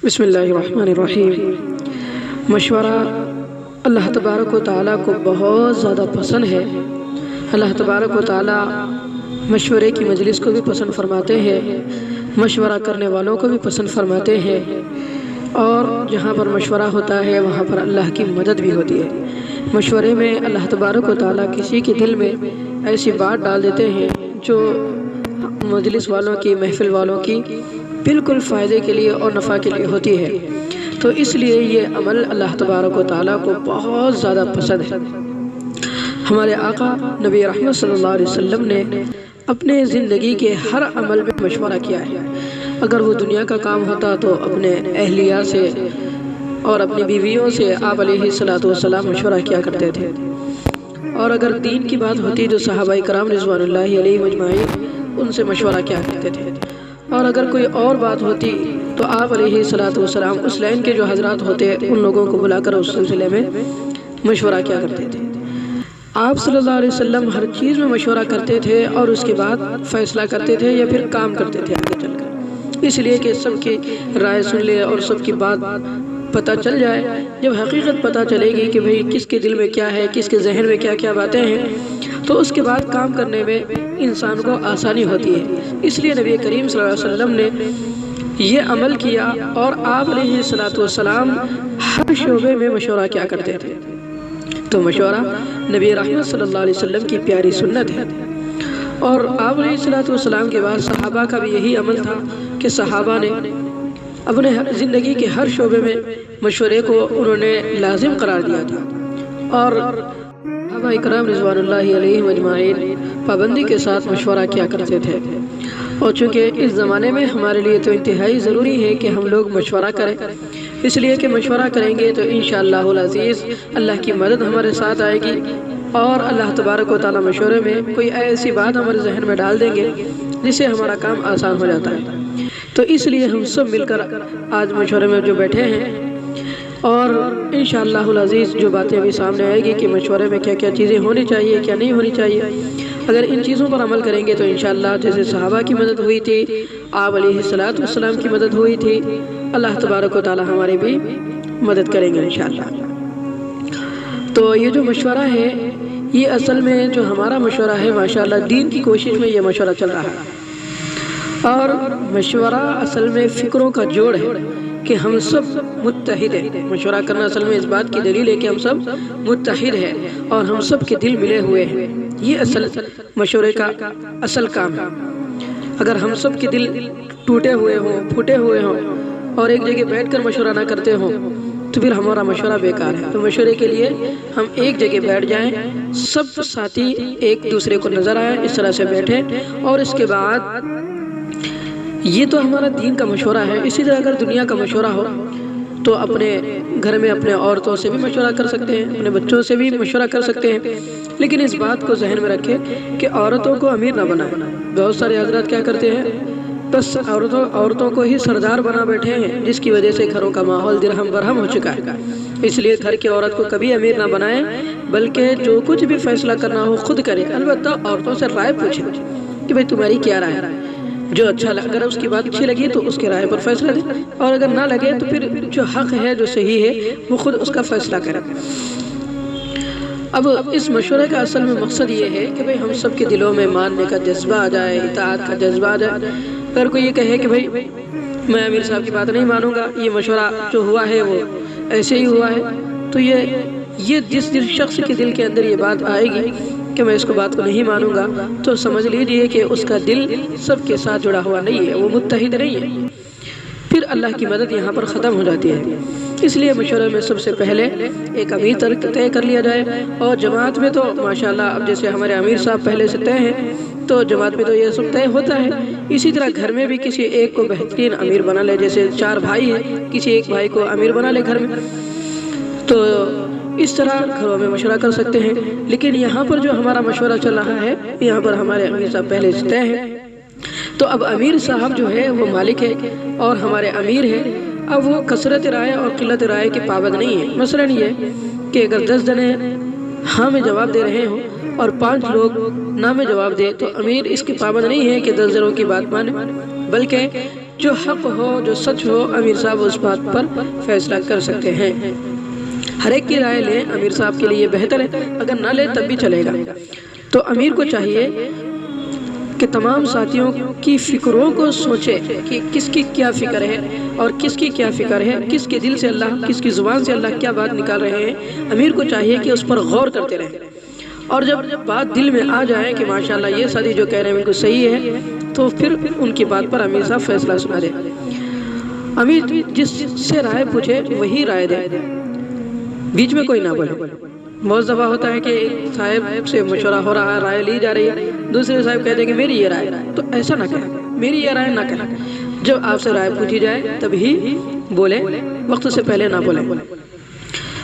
بسم اللہ الرحمن الرحیم۔ مشورہ اللہ تبارک و تعالیٰ کو بہت زیادہ پسند ہے۔ اللہ تبارک و تعالیٰ مشورے کی مجلس کو بھی پسند فرماتے ہیں، مشورہ کرنے والوں کو بھی پسند فرماتے ہیں، اور جہاں پر مشورہ ہوتا ہے وہاں پر اللہ کی مدد بھی ہوتی ہے۔ مشورے میں اللہ تبارک و تعالیٰ کسی کے دل میں ایسی بات ڈال دیتے ہیں جو مجلس والوں کی، محفل والوں کی بالکل فائدے کے لیے اور نفع کے لیے ہوتی ہے۔ تو اس لیے یہ عمل اللہ تبارک و تعالیٰ کو بہت زیادہ پسند ہے۔ ہمارے آقا نبی رحمت صلی اللہ علیہ وسلم نے اپنے زندگی کے ہر عمل میں مشورہ کیا ہے۔ اگر وہ دنیا کا کام ہوتا تو اپنے اہلیہ سے اور اپنی بیویوں سے آپ علیہ السلام مشورہ کیا کرتے تھے، اور اگر دین کی بات ہوتی تو صحابہ کرام رضوان اللہ علیہ مجمعین ان سے مشورہ کیا کرتے تھے، اور اگر کوئی اور بات ہوتی تو آپ علیہ السلام اس لائن کے جو حضرات ہوتے ان لوگوں کو بلا کر اس سلسلے میں مشورہ کیا کرتے تھے۔ آپ صلی اللہ علیہ وسلم ہر چیز میں مشورہ کرتے تھے اور اس کے بعد فیصلہ کرتے تھے یا پھر کام کرتے تھے آگے چل کر، اس لیے کہ سب کی رائے سن لے اور سب کی بات پتہ چل جائے۔ جب حقیقت پتہ چلے گی کہ بھئی کس کے دل میں کیا ہے، کس کے ذہن میں کیا کیا باتیں ہیں، تو اس کے بعد کام کرنے میں انسان کو آسانی ہوتی ہے۔ اس لیے نبی کریم صلی اللہ علیہ وسلم نے یہ عمل کیا، اور آپ علیہ السلام ہر شعبے میں مشورہ کیا کرتے تھے۔ تو مشورہ نبی رحمت صلی اللہ علیہ وسلم کی پیاری سنت ہے، اور آپ علیہ السلام کے بعد صحابہ کا بھی یہی عمل تھا کہ صحابہ نے اپنے زندگی کے ہر شعبے میں مشورے کو انہوں نے لازم قرار دیا تھا، اور صحابہ کرام رضوان اللہ علیہ مجمعین پابندی کے ساتھ مشورہ کیا کرتے تھے۔ اور چونکہ اس زمانے میں ہمارے لیے تو انتہائی ضروری ہے کہ ہم لوگ مشورہ کریں، اس لیے کہ مشورہ کریں گے تو انشاءاللہ العزیز اللہ کی مدد ہمارے ساتھ آئے گی، اور اللہ تبارک و تعالیٰ مشورے میں کوئی ایسی بات ہمارے ذہن میں ڈال دیں گے جس سے ہمارا کام آسان ہو جاتا ہے۔ تو اس لیے ہم سب مل کر آج مشورے میں جو بیٹھے ہیں، اور انشاءاللہ العزیز جو باتیں ابھی سامنے آئے گی کہ مشورے میں کیا کیا چیزیں ہونی چاہیے، کیا نہیں ہونی چاہیے، اگر ان چیزوں پر عمل کریں گے تو انشاءاللہ جیسے صحابہ کی مدد ہوئی تھی، آپ علیہ السلام کی مدد ہوئی تھی، اللہ تبارک و تعالی ہماری بھی مدد کریں گے انشاءاللہ۔ تو یہ جو مشورہ ہے، یہ اصل میں جو ہمارا مشورہ ہے ماشاءاللہ دین کی کوشش میں یہ مشورہ چل رہا ہے، اور مشورہ اصل میں فکروں کا جوڑ ہے کہ ہم سب متحد ہیں۔ مشورہ کرنا اصل میں اس بات کی دلیل ہے کہ ہم سب متحد ہیں اور ہم سب کے دل ملے ہوئے ہیں۔ یہ اصل مشورے کا اصل کام ہے۔ اگر ہم سب کے دل ٹوٹے ہوئے ہوں، پھوٹے ہوئے ہوں، اور ایک جگہ بیٹھ کر مشورہ نہ کرتے ہوں تو پھر ہمارا مشورہ بیکار ہے۔ تو مشورے کے لیے ہم ایک جگہ بیٹھ جائیں، سب ساتھی ایک دوسرے کو نظر آئیں، اس طرح سے بیٹھیں، اور اس کے بعد یہ تو ہمارا دین کا مشورہ ہے۔ اسی طرح اگر دنیا کا مشورہ ہو تو اپنے گھر میں اپنے عورتوں سے بھی مشورہ کر سکتے ہیں، اپنے بچوں سے بھی مشورہ کر سکتے ہیں، لیکن اس بات کو ذہن میں رکھیں کہ عورتوں کو امیر نہ بنائیں۔ بہت سارے حضرات کیا کرتے ہیں، بس عورتوں کو ہی سردار بنا بیٹھے ہیں، جس کی وجہ سے گھروں کا ماحول درہم برہم ہو چکا ہے۔ اس لیے گھر کی عورت کو کبھی امیر نہ بنائیں، بلکہ جو کچھ بھی فیصلہ کرنا ہو خود کرے۔ البتہ عورتوں سے رائے پوچھیں کہ بھئی تمہاری کیا رائے ہے، جو اچھا اگر اس کی بات اچھی لگی تو اس کے رائے پر فیصلہ دیں، اور اگر نہ لگے تو پھر جو حق ہے، جو صحیح ہے، وہ خود اس کا فیصلہ کریں۔ اب اس مشورے کا اصل میں مقصد یہ ہے کہ بھئی ہم سب کے دلوں میں ماننے کا جذبہ آ جائے، اطاعت کا جذبہ آ جائے۔ اگر کوئی یہ کہے کہ بھئی میں امیر صاحب کی بات نہیں مانوں گا، یہ مشورہ جو ہوا ہے وہ ایسے ہی ہوا ہے، تو یہ جس شخص کے دل کے اندر یہ بات آئے گی کہ میں اس کو بات کو نہیں مانوں گا، تو سمجھ لیجئے کہ اس کا دل سب کے ساتھ جڑا ہوا نہیں ہے، وہ متحد نہیں ہے، پھر اللہ کی مدد یہاں پر ختم ہو جاتی ہے۔ اس لیے مشورے میں سب سے پہلے ایک امیر طے کر لیا جائے، اور جماعت میں تو ماشاءاللہ اب جیسے ہمارے امیر صاحب پہلے سے طے ہیں تو جماعت میں تو یہ سب طے ہوتا ہے۔ اسی طرح گھر میں بھی کسی ایک کو بہترین امیر بنا لے، جیسے 4 بھائی ہیں، کسی ایک بھائی کو امیر بنا لے گھر میں، تو اس طرح گھروں میں مشورہ کر سکتے ہیں۔ لیکن یہاں پر جو ہمارا مشورہ چل رہا ہے، یہاں پر ہمارے امیر صاحب پہلے سے طے ہیں، تو اب امیر صاحب جو ہے وہ مالک ہے اور ہمارے امیر ہے۔ اب وہ کثرت رائے اور قلت رائے کے پابند نہیں ہے۔ مثلا یہ کہ اگر 10 جنے ہاں میں جواب دے رہے ہوں اور 5 لوگ نہ میں جواب دے، تو امیر اس کے پابند نہیں ہے کہ 10 جنوں کی بات مانے، بلکہ جو حق ہو، جو سچ ہو، امیر صاحب اس بات پر فیصلہ کر سکتے ہیں۔ ہر ایک کی رائے لیں، امیر صاحب کے لیے بہتر ہے، اگر نہ لیں تب بھی چلے گا۔ تو امیر کو چاہیے کہ تمام ساتھیوں کی فکروں کو سوچے کہ کس کی کیا فکر ہے اور کس کی کیا فکر ہے، کس کے دل سے اللہ، کس کی زبان سے اللہ کیا بات نکال رہے ہیں۔ امیر کو چاہیے کہ اس پر غور کرتے رہیں، اور جب بات دل میں آ جائے کہ ماشاءاللہ یہ ساتھی جو کہہ رہے ہیں بالکل صحیح ہے، تو پھر ان کی بات پر امیر صاحب فیصلہ سنا دے۔ امیر جس سے رائے پوچھے وہی رائے دے، بیچ میں کوئی نہ بولے۔ بہت دفعہ ہوتا ہے کہ ایک صاحب سے مشورہ ہو رہا ہے، رائے لی جا رہی ہے، دوسرے صاحب کہتے ہیں کہ میری یہ رائے، تو ایسا نہ کہیں، میری یہ رائے نہ کہیں۔ جب آپ سے رائے پوچھی جائے تبھی بولیں، وقت سے پہلے نہ بولیں۔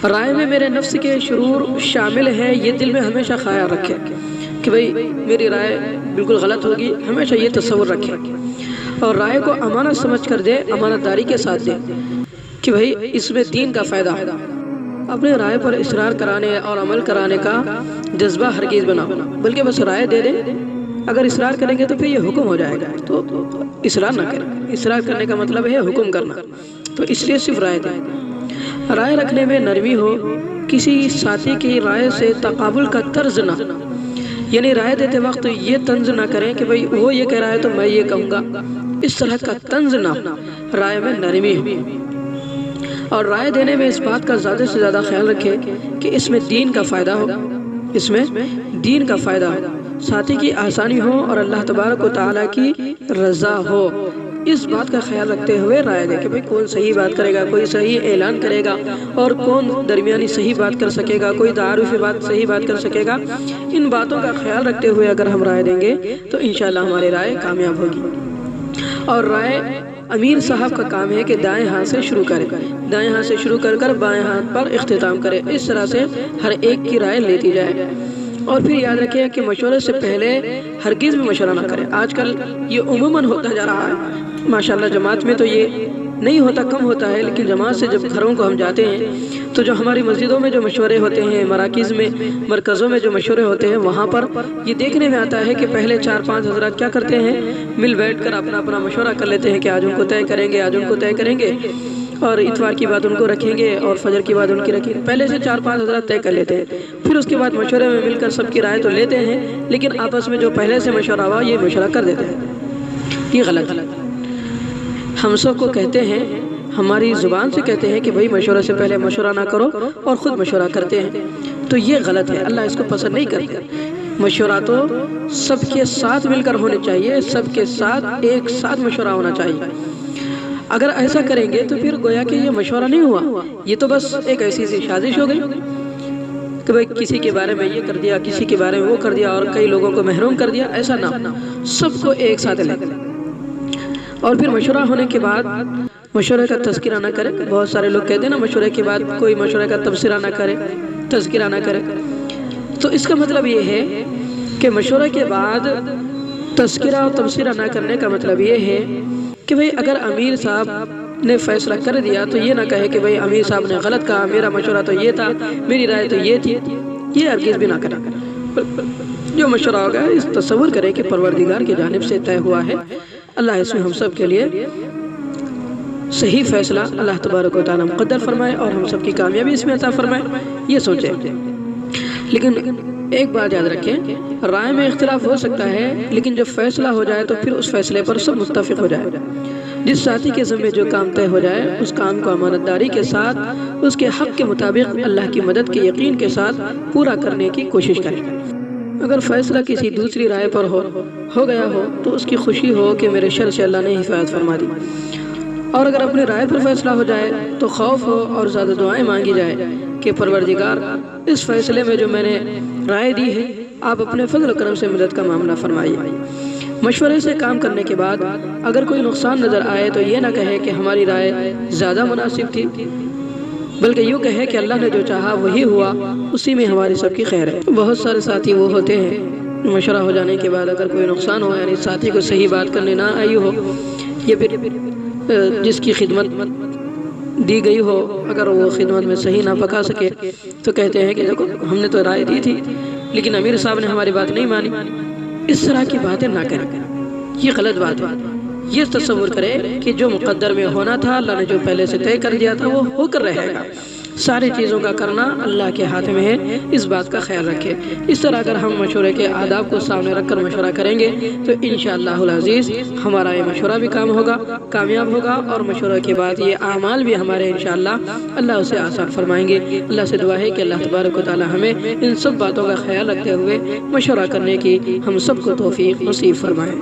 رائے میں میرے نفس کے شرور شامل ہے، یہ دل میں ہمیشہ خیال رکھیں کہ بھئی میری رائے بالکل غلط ہوگی، ہمیشہ یہ تصور رکھیں، اور رائے کو امانت سمجھ کر دے، امانت داری کے ساتھ دے کہ بھئی اس میں دین کا فائدہ ہے۔ اپنے رائے پر اصرار کرانے اور عمل کرانے کا جذبہ ہرگز بناؤ، بلکہ بس رائے دے دیں۔ اگر اصرار کریں گے تو پھر یہ حکم ہو جائے گا، تو اصرار نہ کریں۔ اصرار کرنے کا مطلب ہے حکم کرنا، تو اس لیے صرف رائے دیں۔ رائے رکھنے میں نرمی ہو، کسی ساتھی کی رائے سے تقابل کا طرز نہ، یعنی رائے دیتے وقت یہ طنز نہ کریں کہ بھئی وہ یہ کہہ رہا ہے تو میں یہ کہوں گا، اس طرح کا طنز نہ، رائے میں نرمی ہو۔ اور رائے دینے میں اس بات کا زیادہ سے زیادہ خیال رکھیں کہ اس میں دین کا فائدہ ہو، اس میں دین کا فائدہ ہو، ساتھی کی آسانی ہو اور اللہ تبارک و تعالیٰ کی رضا ہو، اس بات کا خیال رکھتے ہوئے رائے دیں کہ بھئی کون صحیح بات کرے گا، کوئی صحیح اعلان کرے گا، اور کون درمیانی صحیح بات کر سکے گا، کوئی تعارفی بات صحیح بات کر سکے گا۔ ان باتوں کا خیال رکھتے ہوئے اگر ہم رائے دیں گے تو انشاءاللہ ہماری رائے کامیاب ہوگی۔ اور رائے امیر صاحب کا کام ہے کہ دائیں ہاتھ سے شروع کرے، دائیں ہاتھ سے شروع کر بائیں ہاتھ پر اختتام کرے، اس طرح سے ہر ایک کی رائے لیتی جائے۔ اور پھر یاد رکھیں کہ مشورے سے پہلے ہرگز بھی مشورہ نہ کریں۔ آج کل یہ عموماً ہوتا جا رہا ہے، ماشاءاللہ جماعت میں تو یہ نہیں ہوتا، کم ہوتا ہے، لیکن جماعت سے جب گھروں کو ہم جاتے ہیں تو جو ہماری مسجدوں میں جو مشورے ہوتے ہیں، مراکز میں، مرکزوں میں جو مشورے ہوتے ہیں، وہاں پر یہ دیکھنے میں آتا ہے کہ پہلے 4-5 حضرات کیا کرتے ہیں، مل بیٹھ کر اپنا مشورہ کر لیتے ہیں کہ آج ان کو طے کریں گے، آج ان کو طے کریں گے، اور اتوار کی بات ان کو رکھیں گے اور فجر کی بات ان کی رکھیں گے۔ پہلے سے 4-5 حضرات طے کر لیتے ہیں، پھر اس کے بعد مشورے میں مل کر سب کی رائے تو لیتے ہیں، لیکن آپس میں جو پہلے سے مشورہ ہوا یہ مشورہ کر دیتے ہیں۔ یہ غلط ہے۔ ہم سب کو کہتے ہیں، ہماری زبان سے کہتے ہیں کہ بھئی مشورے سے پہلے مشورہ نہ کرو، اور خود مشورہ کرتے ہیں، تو یہ غلط ہے، اللہ اس کو پسند نہیں کرتے۔ مشورہ تو سب کے ساتھ مل کر ہونے چاہیے، سب کے ساتھ ایک ساتھ مشورہ ہونا چاہیے۔ اگر ایسا کریں گے تو پھر گویا کہ یہ مشورہ نہیں ہوا، یہ تو بس ایک ایسی سی سازش ہو گئی کہ بھئی کسی کے بارے میں یہ کر دیا، کسی کے بارے میں وہ کر دیا، اور کئی لوگوں کو محروم کر دیا۔ ایسا نہ، سب کو ایک ساتھ لے۔ اور پھر مشورہ ہونے کے بعد مشورے کا تذکرہ نہ کرے۔ بہت سارے لوگ کہتے ہیں نا مشورے کے بعد کوئی مشورے کا تبصرہ نہ کرے، تذکرہ نہ کرے، تو اس کا مطلب یہ ہے کہ مشورے کے بعد تذکرہ اور تبصرہ نہ کرنے کا مطلب یہ ہے کہ بھئی اگر امیر صاحب نے فیصلہ کر دیا تو یہ نہ کہے کہ بھئی امیر صاحب نے غلط کہا، میرا مشورہ تو یہ تھا، میری رائے تو یہ تھی، یہ ہرگز بھی نہ کرے۔ جو مشورہ ہوگا اس تصور کرے کہ پروردگار کی جانب سے طے ہوا ہے، اللہ اس میں ہم سب کے لیے صحیح فیصلہ اللہ تبارک و تعالیٰ مقدر فرمائے اور ہم سب کی کامیابی اس میں عطا فرمائے، یہ سوچیں۔ لیکن ایک بات یاد رکھیں، رائے میں اختلاف ہو سکتا ہے، لیکن جب فیصلہ ہو جائے تو پھر اس فیصلے پر سب متفق ہو جائے۔ جس ساتھی کے ذمہ جو کام طے ہو جائے اس کام کو امانت داری کے ساتھ، اس کے حق کے مطابق اللہ کی مدد کے یقین کے ساتھ پورا کرنے کی کوشش کریں۔ اگر فیصلہ کسی دوسری رائے پر ہو گیا ہو تو اس کی خوشی ہو کہ میرے شر سے اللہ نے حفاظت فرما دی، اور اگر اپنی رائے پر فیصلہ ہو جائے تو خوف ہو اور زیادہ دعائیں مانگی جائے کہ پروردگار اس فیصلے میں جو میں نے رائے دی ہے آپ اپنے فضل و کرم سے مدد کا معاملہ فرمائیے۔ مشورے سے کام کرنے کے بعد اگر کوئی نقصان نظر آئے تو یہ نہ کہے کہ ہماری رائے زیادہ مناسب تھی، بلکہ یوں کہے کہ اللہ نے جو چاہا وہی ہوا، اسی میں ہماری سب کی خیر ہے۔ بہت سارے ساتھی وہ ہوتے ہیں مشورہ ہو جانے کے بعد اگر کوئی نقصان ہو، یعنی ساتھی کو صحیح بات کرنے نہ آئی ہو، یا پھر جس کی خدمت دی گئی ہو اگر وہ خدمت میں صحیح نہ پکا سکے تو کہتے ہیں کہ دیکھو ہم نے تو رائے دی تھی لیکن امیر صاحب نے ہماری بات نہیں مانی۔ اس طرح کی باتیں نہ کریں، یہ غلط بات ہے، یہ تصور کرے کہ جو مقدر میں ہونا تھا اللہ نے جو پہلے سے طے کر دیا تھا وہ ہو کر رہے گا۔ ساری چیزوں کا کرنا اللہ کے ہاتھ میں ہے، اس بات کا خیال رکھے۔ اس طرح اگر ہم مشورے کے آداب کو سامنے رکھ کر مشورہ کریں گے تو انشاءاللہ العزیز ہمارا یہ مشورہ بھی کامیاب ہوگا، اور مشورہ کے بعد یہ اعمال بھی ہمارے انشاءاللہ اللہ اسے آسان فرمائیں گے۔ اللہ سے دعا ہے کہ اللہ تبارک و تعالی ہمیں ان سب باتوں کا خیال رکھتے ہوئے مشورہ کرنے کی ہم سب کو توفیق نصیب فرمائے۔